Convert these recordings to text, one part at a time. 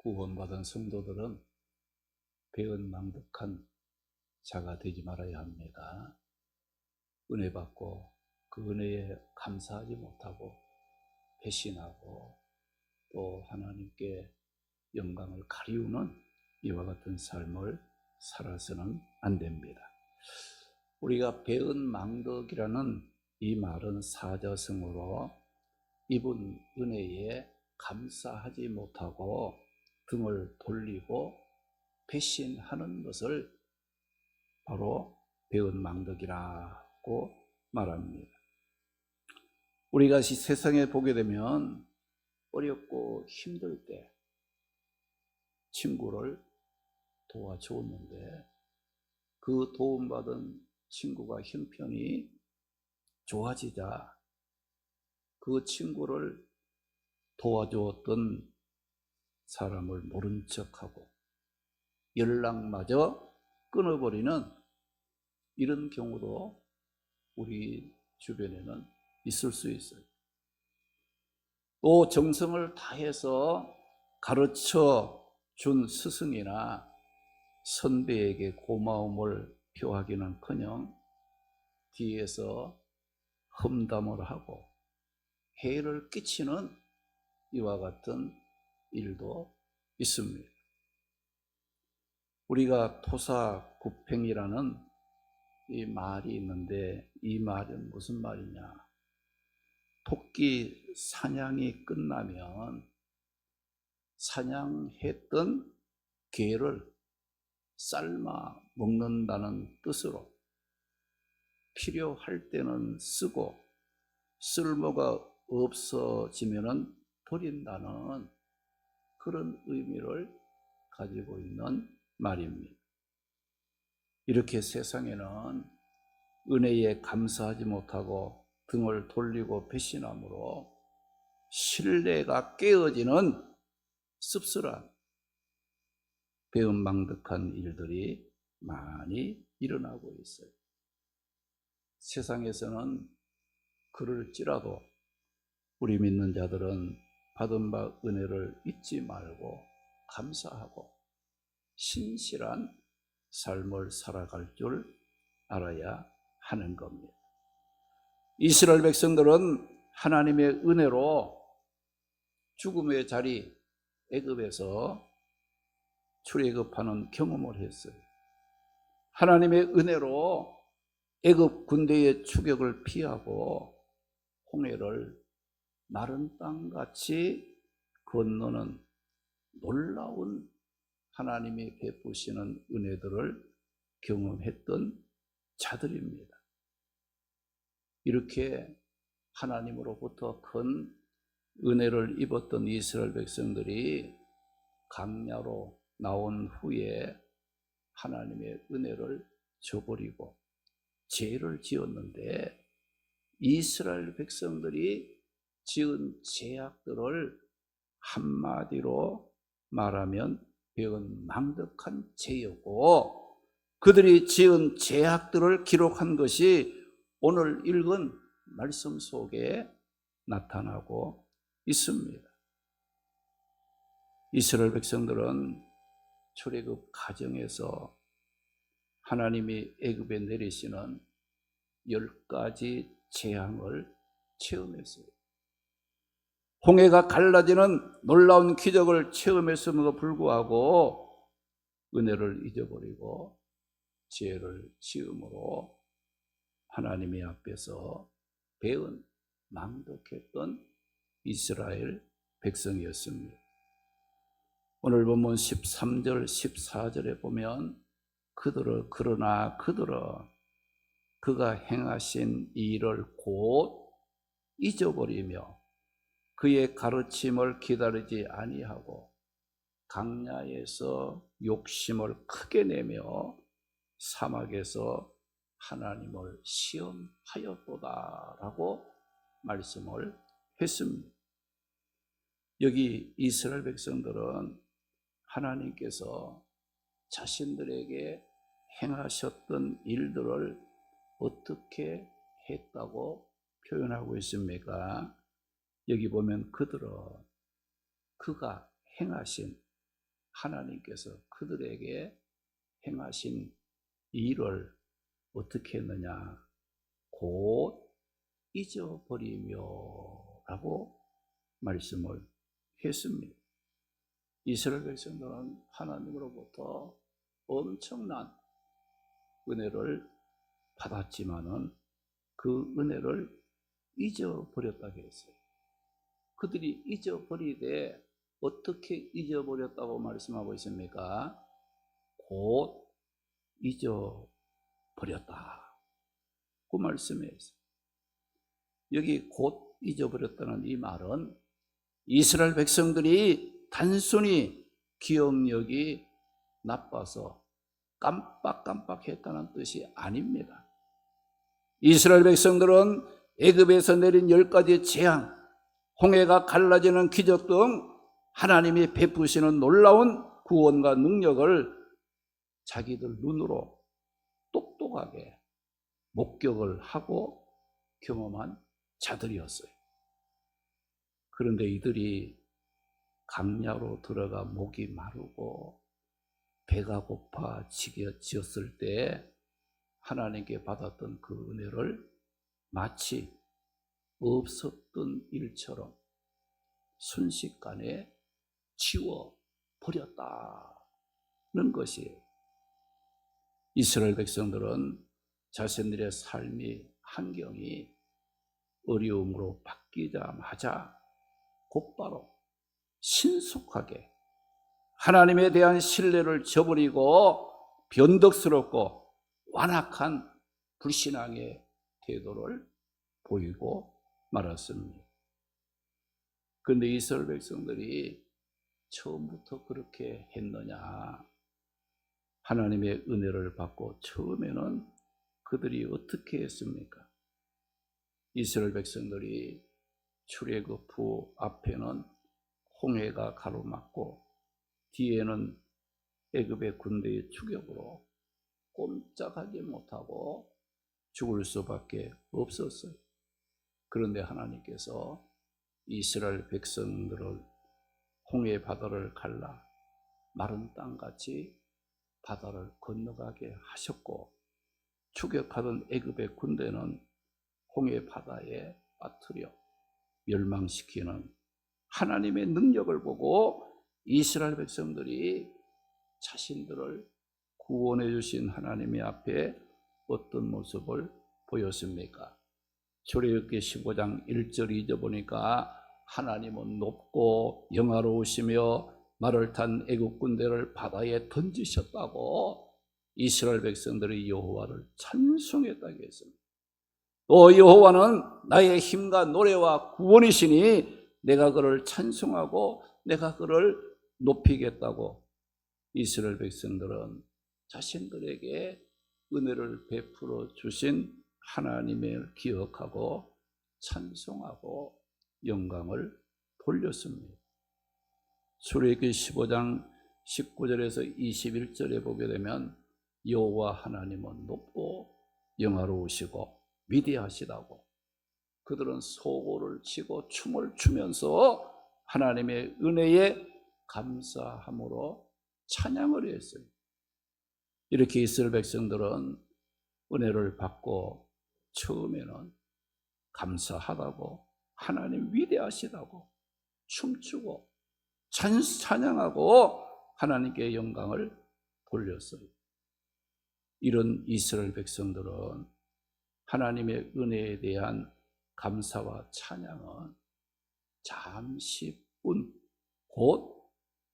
구원받은 성도들은 배은망덕한 자가 되지 말아야 합니다. 은혜 받고 그 은혜에 감사하지 못하고 배신하고 또 하나님께 영광을 가리우는 이와 같은 삶을 살아서는 안 됩니다. 우리가 배은망덕이라는 이 말은 사자성어로 입은 은혜에 감사하지 못하고 등을 돌리고 배신하는 것을 바로 배은망덕이라고 말합니다. 우리가 이 세상에 보게 되면 어렵고 힘들 때 친구를 도와주었는데 그 도움받은 친구가 형편이 좋아지자 그 친구를 도와주었던 사람을 모른 척하고 연락마저 끊어버리는 이런 경우도 우리 주변에는 있을 수 있어요. 또 정성을 다해서 가르쳐 준 스승이나 선배에게 고마움을 표하기는커녕 뒤에서 험담을 하고 해를 끼치는 이와 같은 일도 있습니다. 우리가 토사구팽이라는 이 말이 있는데 이 말은 무슨 말이냐? 토끼 사냥이 끝나면 사냥했던 개를 삶아 먹는다는 뜻으로 필요할 때는 쓰고 쓸모가 없어지면 버린다는 그런 의미를 가지고 있는 말입니다. 이렇게 세상에는 은혜에 감사하지 못하고 등을 돌리고 배신함으로 신뢰가 깨어지는 씁쓸한 배은망덕한 일들이 많이 일어나고 있어요. 세상에서는 그럴지라도 우리 믿는 자들은 받은 바 은혜를 잊지 말고 감사하고 신실한 삶을 살아갈 줄 알아야 하는 겁니다. 이스라엘 백성들은 하나님의 은혜로 죽음의 자리 애굽에서 출애굽하는 경험을 했어요. 하나님의 은혜로 애굽 군대의 추격을 피하고 홍해를 마른 땅같이 건너는 놀라운 하나님이 베푸시는 은혜들을 경험했던 자들입니다. 이렇게 하나님으로부터 큰 은혜를 입었던 이스라엘 백성들이 광야로 나온 후에 하나님의 은혜를 저버리고 죄를 지었는데 이스라엘 백성들이 지은 죄악들을 한마디로 말하면 배은망덕한 죄였고 그들이 지은 죄악들을 기록한 것이 오늘 읽은 말씀 속에 나타나고 있습니다. 이스라엘 백성들은 출애굽 과정에서 하나님이 애굽에 내리시는 10가지 재앙을 체험했어요. 홍해가 갈라지는 놀라운 기적을 체험했음에도 불구하고 은혜를 잊어버리고 죄를 지음으로 하나님의 앞에서 배은망덕했던 이스라엘 백성이었습니다. 오늘 본문 13절 14절에 보면 그러나 그들은 그가 행하신 일을 곧 잊어버리며 그의 가르침을 기다리지 아니하고 광야에서 욕심을 크게 내며 사막에서 하나님을 시험하였도다라고 말씀을 했습니다. 여기 이스라엘 백성들은 하나님께서 자신들에게 행하셨던 일들을 어떻게 했다고 표현하고 있습니까? 여기 보면 그들은 그가 행하신 하나님께서 그들에게 행하신 일을 어떻게 했느냐? 곧 잊어버리며 라고 말씀을 했습니다. 이스라엘 백성들은 하나님으로부터 엄청난 은혜를 받았지만은 그 은혜를 잊어버렸다고 했어요. 그들이 잊어버리되 어떻게 잊어버렸다고 말씀하고 있습니까? 곧 잊어버렸다. 그 말씀이었어요. 여기 곧 잊어버렸다는 이 말은 이스라엘 백성들이 단순히 기억력이 나빠서 깜빡깜빡했다는 뜻이 아닙니다. 이스라엘 백성들은 애굽에서 내린 10가지 재앙, 홍해가 갈라지는 기적 등 하나님이 베푸시는 놀라운 구원과 능력을 자기들 눈으로 똑똑하게 목격을 하고 경험한 자들이었어요. 그런데 이들이 강야로 들어가 목이 마르고 배가 고파 지었을 때 하나님께 받았던 그 은혜를 마치 없었던 일처럼 순식간에 지워버렸다는 것이에요. 이스라엘 백성들은 자신들의 삶이 환경이 어려움으로 바뀌자마자 곧바로 신속하게 하나님에 대한 신뢰를 저버리고 변덕스럽고 완악한 불신앙의 태도를 보이고 말았습니다. 그런데 이스라엘 백성들이 처음부터 그렇게 했느냐? 하나님의 은혜를 받고 처음에는 그들이 어떻게 했습니까? 이스라엘 백성들이 출애굽 후 앞에는 홍해가 가로막고 뒤에는 애굽의 군대의 추격으로 꼼짝하지 못하고 죽을 수밖에 없었어요. 그런데 하나님께서 이스라엘 백성들을 홍해 바다를 갈라 마른 땅같이 바다를 건너가게 하셨고 추격하던 애굽의 군대는 홍해 바다에 빠뜨려 멸망시키는 하나님의 능력을 보고 이스라엘 백성들이 자신들을 구원해 주신 하나님의 앞에 어떤 모습을 보였습니까? 출애굽기 15장 1절 2절 보니까 하나님은 높고 영화로우시며 말을 탄 애굽 군대를 바다에 던지셨다고 이스라엘 백성들이 여호와를 찬송했다고 했습니다. 또 여호와는 나의 힘과 노래와 구원이시니 내가 그를 찬송하고 내가 그를 높이겠다고 이스라엘 백성들은 자신들에게 은혜를 베풀어 주신 하나님을 기억하고 찬송하고 영광을 돌렸습니다. 출애굽기 15장 19절에서 21절에 보게 되면 여호와 하나님은 높고 영화로우시고 위대하시다고 그들은 소고를 치고 춤을 추면서 하나님의 은혜에 감사함으로 찬양을 했어요. 이렇게 이스라엘 백성들은 은혜를 받고 처음에는 감사하다고 하나님 위대하시다고 춤추고 찬양하고 하나님께 영광을 돌렸어요. 이런 이스라엘 백성들은 하나님의 은혜에 대한 감사와 찬양은 잠시뿐 곧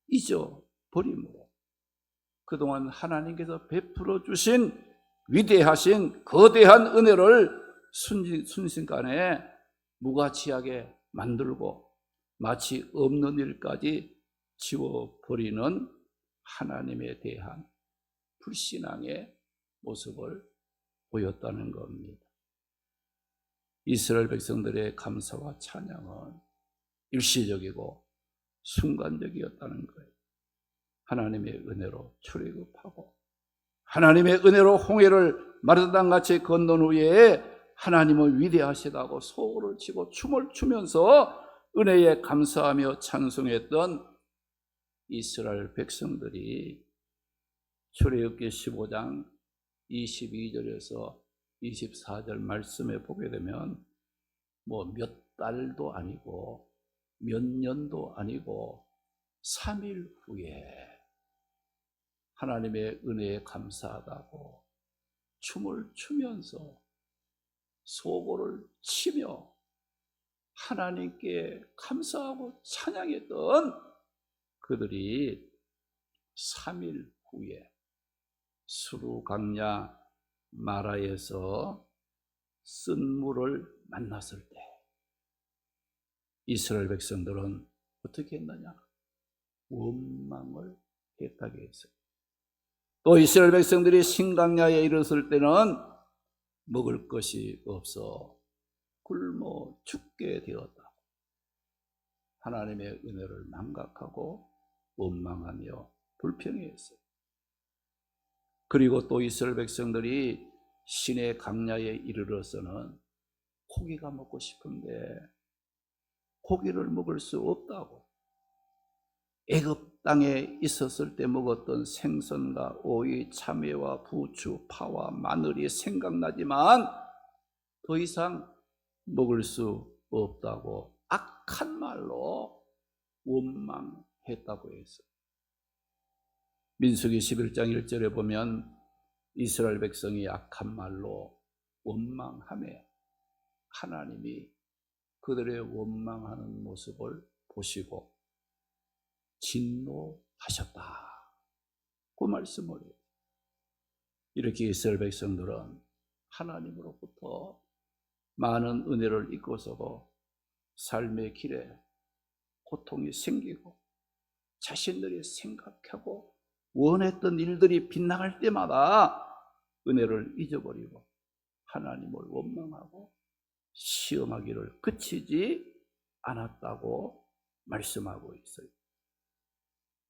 잊어버림으로 그동안 하나님께서 베풀어 주신 위대하신 거대한 은혜를 순식간에 무가치하게 만들고 마치 없는 일까지 지워버리는 하나님에 대한 불신앙의 모습을 보였다는 겁니다. 이스라엘 백성들의 감사와 찬양은 일시적이고 순간적이었다는 거예요. 하나님의 은혜로 출애굽하고 하나님의 은혜로 홍해를 마른 땅같이 건넌 후에 하나님은 위대하시다고 소고를 치고 춤을 추면서 은혜에 감사하며 찬송했던 이스라엘 백성들이 출애굽기 15장 22절에서 24절 말씀에 보게 되면 뭐 몇 달도 아니고 몇 년도 아니고 3일 후에 하나님의 은혜에 감사하다고 춤을 추면서 소고를 치며 하나님께 감사하고 찬양했던 그들이 3일 후에 수르 강야 마라에서 쓴 물을 만났을 때 이스라엘 백성들은 어떻게 했느냐? 원망을 했다고 했어요. 또 이스라엘 백성들이 신강야에 이르렀을 때는 먹을 것이 없어 굶어 죽게 되었다고 하나님의 은혜를 망각하고 원망하며 불평했어요. 그리고 또 이스라엘 백성들이 신의 강야에 이르러서는 고기가 먹고 싶은데 고기를 먹을 수 없다고 애굽 땅에 있었을 때 먹었던 생선과 오이, 참외와 부추, 파와 마늘이 생각나지만 더 이상 먹을 수 없다고 악한 말로 원망했다고 했어요. 민수기 11장 1절에 보면 이스라엘 백성이 악한 말로 원망하며 하나님이 그들의 원망하는 모습을 보시고 진노하셨다. 그 말씀을 해요. 이렇게 이스라엘 백성들은 하나님으로부터 많은 은혜를 잊고서도 삶의 길에 고통이 생기고 자신들이 생각하고 원했던 일들이 빗나갈 때마다 은혜를 잊어버리고 하나님을 원망하고 시험하기를 그치지 않았다고 말씀하고 있어요.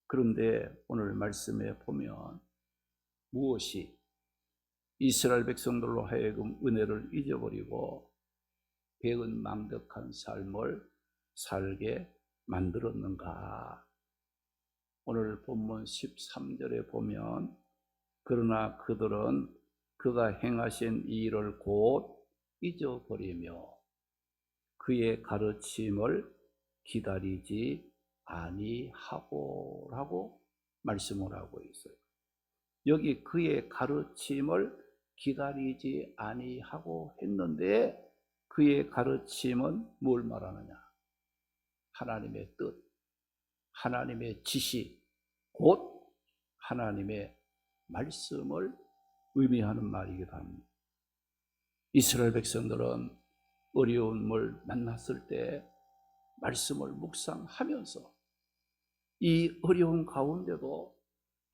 그런데 오늘 말씀에 보면 무엇이 이스라엘 백성들로 하여금 은혜를 잊어버리고 배은망덕한 삶을 살게 만들었는가? 오늘 본문 13절에 보면 그러나 그들은 그가 행하신 이 일을 곧 잊어버리며 그의 가르침을 기다리지 아니하고 라고 말씀을 하고 있어요. 여기 그의 가르침을 기다리지 아니하고 했는데 그의 가르침은 뭘 말하느냐? 하나님의 뜻, 하나님의 지시, 곧 하나님의 말씀을 의미하는 말이기도 합니다. 이스라엘 백성들은 어려움을 만났을 때 말씀을 묵상하면서 이 어려운 가운데도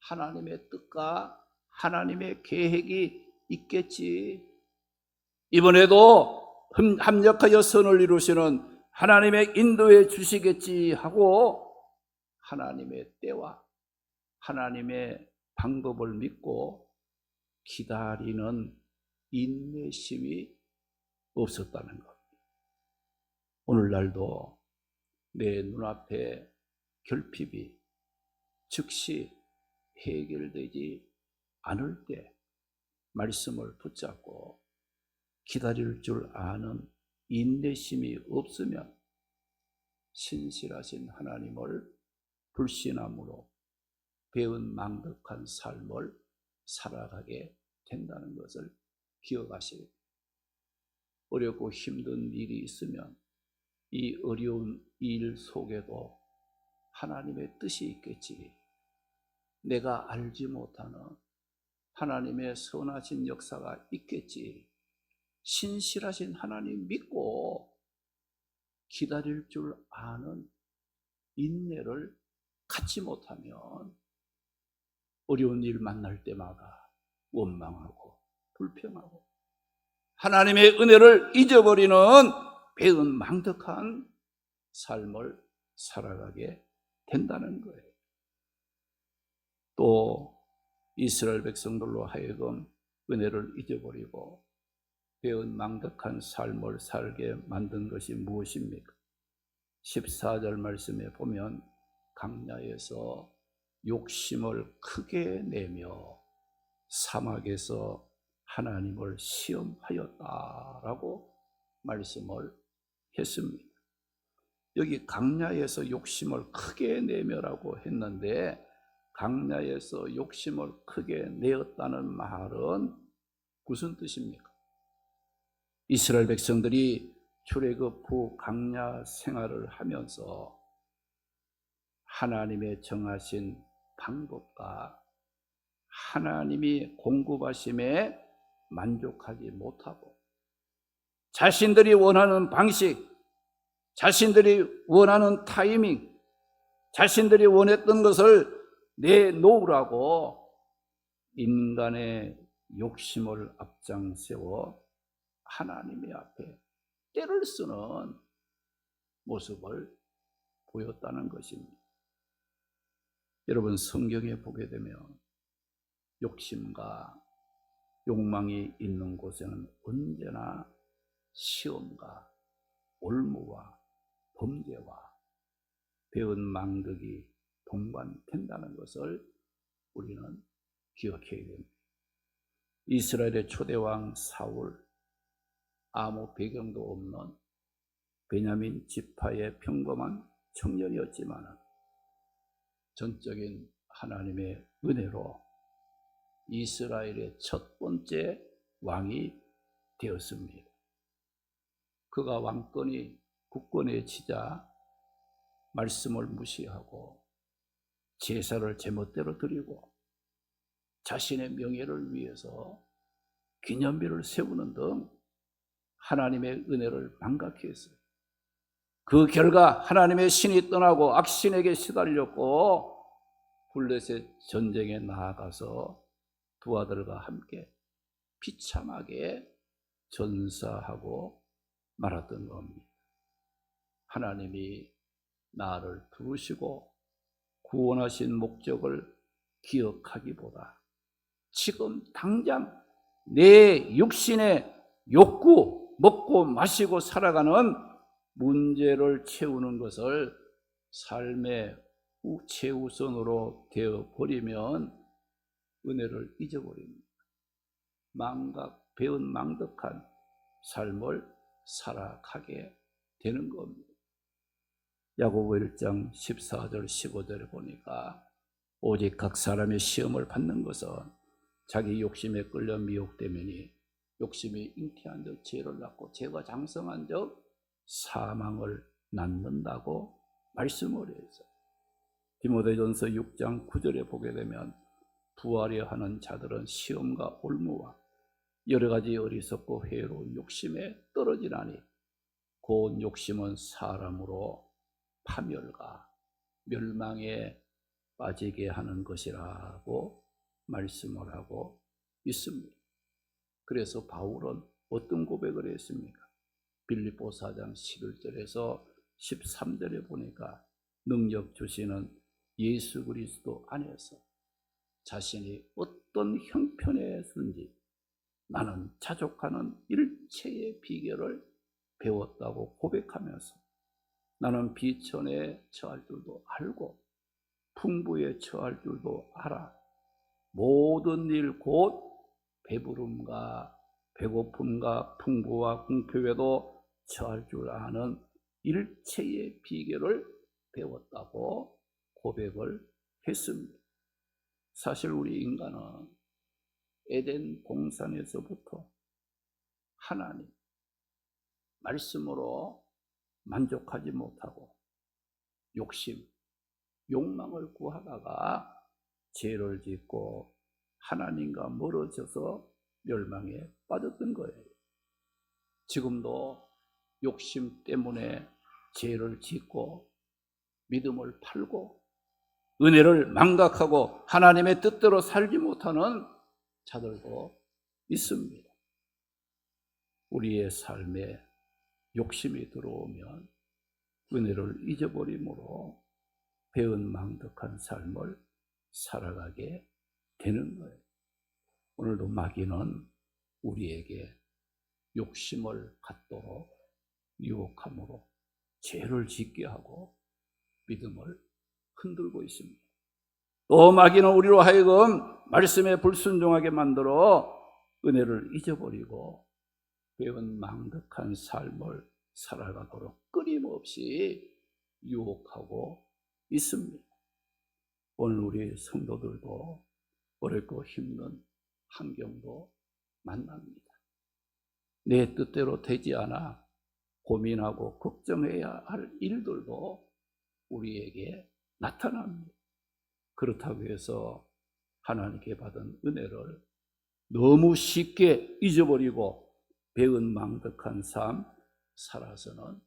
하나님의 뜻과 하나님의 계획이 있겠지. 이번에도 합력하여 선을 이루시는 하나님의 인도해 주시겠지 하고 하나님의 때와 하나님의 방법을 믿고 기다리는 인내심이 없었다는 것. 오늘날도 내 눈앞에 결핍이 즉시 해결되지 않을 때 말씀을 붙잡고 기다릴 줄 아는 인내심이 없으면 신실하신 하나님을 불신함으로 배은망덕한 삶을 살아가게 된다는 것을 기억하시고, 어렵고 힘든 일이 있으면 이 어려운 일 속에도 하나님의 뜻이 있겠지. 내가 알지 못하는 하나님의 선하신 역사가 있겠지. 신실하신 하나님 믿고 기다릴 줄 아는 인내를 갖지 못하면 어려운 일 만날 때마다 원망하고 불평하고 하나님의 은혜를 잊어버리는 배은망덕한 삶을 살아가게 된다는 거예요. 또 이스라엘 백성들로 하여금 은혜를 잊어버리고 배은망덕한 삶을 살게 만든 것이 무엇입니까? 14절 말씀에 보면 광야에서 욕심을 크게 내며 사막에서 하나님을 시험하였다라고 말씀을 했습니다. 여기 광야에서 욕심을 크게 내며라고 했는데, 광야에서 욕심을 크게 내었다는 말은 무슨 뜻입니까? 이스라엘 백성들이 출애굽 후 광야 생활을 하면서 하나님의 정하신 방법과 하나님이 공급하심에 만족하지 못하고 자신들이 원하는 방식, 자신들이 원하는 타이밍, 자신들이 원했던 것을 내놓으라고 인간의 욕심을 앞장세워 하나님의 앞에 때를 쓰는 모습을 보였다는 것입니다. 여러분, 성경에 보게 되면 욕심과 욕망이 있는 곳에는 언제나 시험과 올무와 범죄와 배은 망덕이 동반된다는 것을 우리는 기억해야 됩니다. 이스라엘의 초대왕 사울, 아무 배경도 없는 베냐민 지파의 평범한 청년이었지만 전적인 하나님의 은혜로 이스라엘의 첫 번째 왕이 되었습니다. 그가 왕권이 국권에 지자 말씀을 무시하고 제사를 제멋대로 드리고 자신의 명예를 위해서 기념비를 세우는 등 하나님의 은혜를 망각해 했어요. 그 결과 하나님의 신이 떠나고 악신에게 시달렸고 블레셋 전쟁에 나아가서 두 아들과 함께 비참하게 전사하고 말았던 겁니다. 하나님이 나를 부르시고 구원하신 목적을 기억하기보다 지금 당장 내 육신의 욕구, 먹고 마시고 살아가는 문제를 채우는 것을 삶의 최우선으로 되어버리면 은혜를 잊어버립니다. 배은 망덕한 삶을 살아가게 되는 겁니다. 야고보 1장 14절 15절에 보니까 오직 각 사람의 시험을 받는 것은 자기 욕심에 끌려 미혹되매니 욕심이 잉태한 적 죄를 낳고 죄가 장성한 적 사망을 낳는다고 말씀을 해서 디모데전서 6장 9절에 보게 되면 부하려 하는 자들은 시험과 올무와 여러 가지 어리석고 회로운 욕심에 떨어지나니 곧 욕심은 사람으로 파멸과 멸망에 빠지게 하는 것이라고 말씀을 하고 있습니다. 그래서 바울은 어떤 고백을 했습니까? 빌립보 4장 11절에서 13절에 보니까 능력 주시는 예수 그리스도 안에서 자신이 어떤 형편에서든지 나는 자족하는 일체의 비결을 배웠다고 고백하면서 나는 비천에 처할 줄도 알고 풍부에 처할 줄도 알아 모든 일 곧 배부름과 배고픔과 풍부와 궁핍에도 처할 줄 아는 일체의 비결을 배웠다고 고백을 했습니다. 사실 우리 인간은 에덴 동산에서부터 하나님 말씀으로 만족하지 못하고 욕심, 욕망을 구하다가 죄를 짓고 하나님과 멀어져서 멸망에 빠졌던 거예요. 지금도 욕심 때문에 죄를 짓고 믿음을 팔고 은혜를 망각하고 하나님의 뜻대로 살지 못하는 자들도 있습니다. 우리의 삶에 욕심이 들어오면 은혜를 잊어버림으로 배은망덕한 삶을 살아가게 되는 거예요. 오늘도 마귀는 우리에게 욕심을 갖도록 유혹함으로 죄를 짓게 하고 믿음을 흔들고 있습니다. 또 마귀는 우리로 하여금 말씀에 불순종하게 만들어 은혜를 잊어버리고 배운 망덕한 삶을 살아가도록 끊임없이 유혹하고 있습니다. 오늘 우리 성도들도 어렵고 힘든 환경도 만납니다. 내 뜻대로 되지 않아 고민하고 걱정해야 할 일들도 우리에게 나타납니다. 그렇다고 해서 하나님께 받은 은혜를 너무 쉽게 잊어버리고 배은 망덕한 삶 살아서는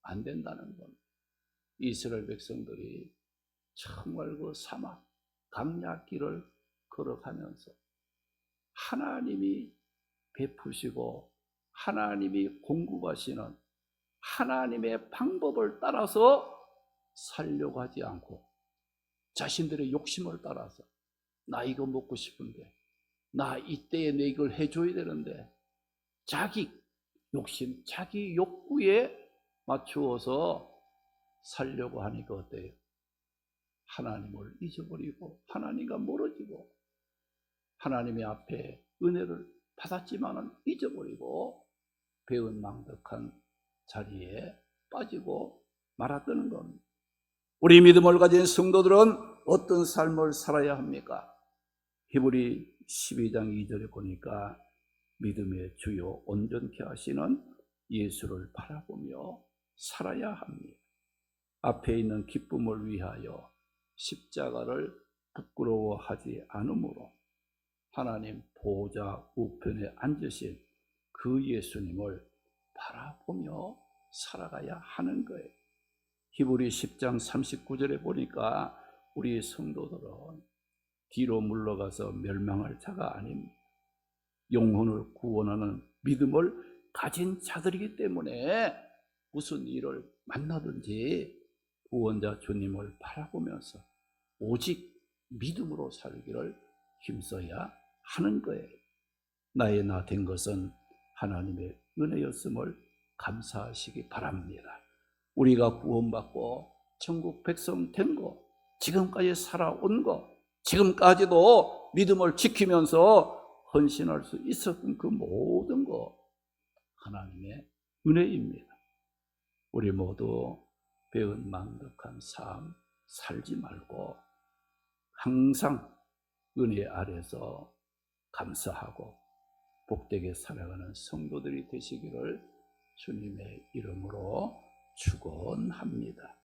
안 된다는 겁니다. 이스라엘 백성들이 정말 그 사막 광야길을 걸어가면서 하나님이 베푸시고 하나님이 공급하시는 하나님의 방법을 따라서 살려고 하지 않고 자신들의 욕심을 따라서 나 이거 먹고 싶은데 나 이때에 내 이걸 해줘야 되는데 자기 욕심, 자기 욕구에 맞추어서 살려고 하니까 어때요? 하나님을 잊어버리고 하나님과 멀어지고 하나님의 앞에 은혜를 받았지만은 잊어버리고 배은망덕한 자리에 빠지고 말았다는 겁니다. 우리 믿음을 가진 성도들은 어떤 삶을 살아야 합니까? 히브리 12장 2절에 보니까 믿음의 주요 온전케 하시는 예수를 바라보며 살아야 합니다. 앞에 있는 기쁨을 위하여 십자가를 부끄러워하지 않으므로 하나님 보좌 우편에 앉으신 그 예수님을 바라보며 살아가야 하는 거예요. 히브리 10장 39절에 보니까 우리 성도들은 뒤로 물러가서 멸망할 자가 아닙니다. 영혼을 구원하는 믿음을 가진 자들이기 때문에 무슨 일을 만나든지 구원자 주님을 바라보면서 오직 믿음으로 살기를 힘써야 하는 거예요. 나의 나 된 것은 하나님의 은혜였음을 감사하시기 바랍니다. 우리가 구원받고 천국 백성 된 거, 지금까지 살아온 거, 지금까지도 믿음을 지키면서 헌신할 수 있었던 그 모든 거 하나님의 은혜입니다. 우리 모두 배은 망덕한 삶 살지 말고 항상 은혜 아래서 감사하고 복되게 살아가는 성도들이 되시기를 주님의 이름으로 축원합니다.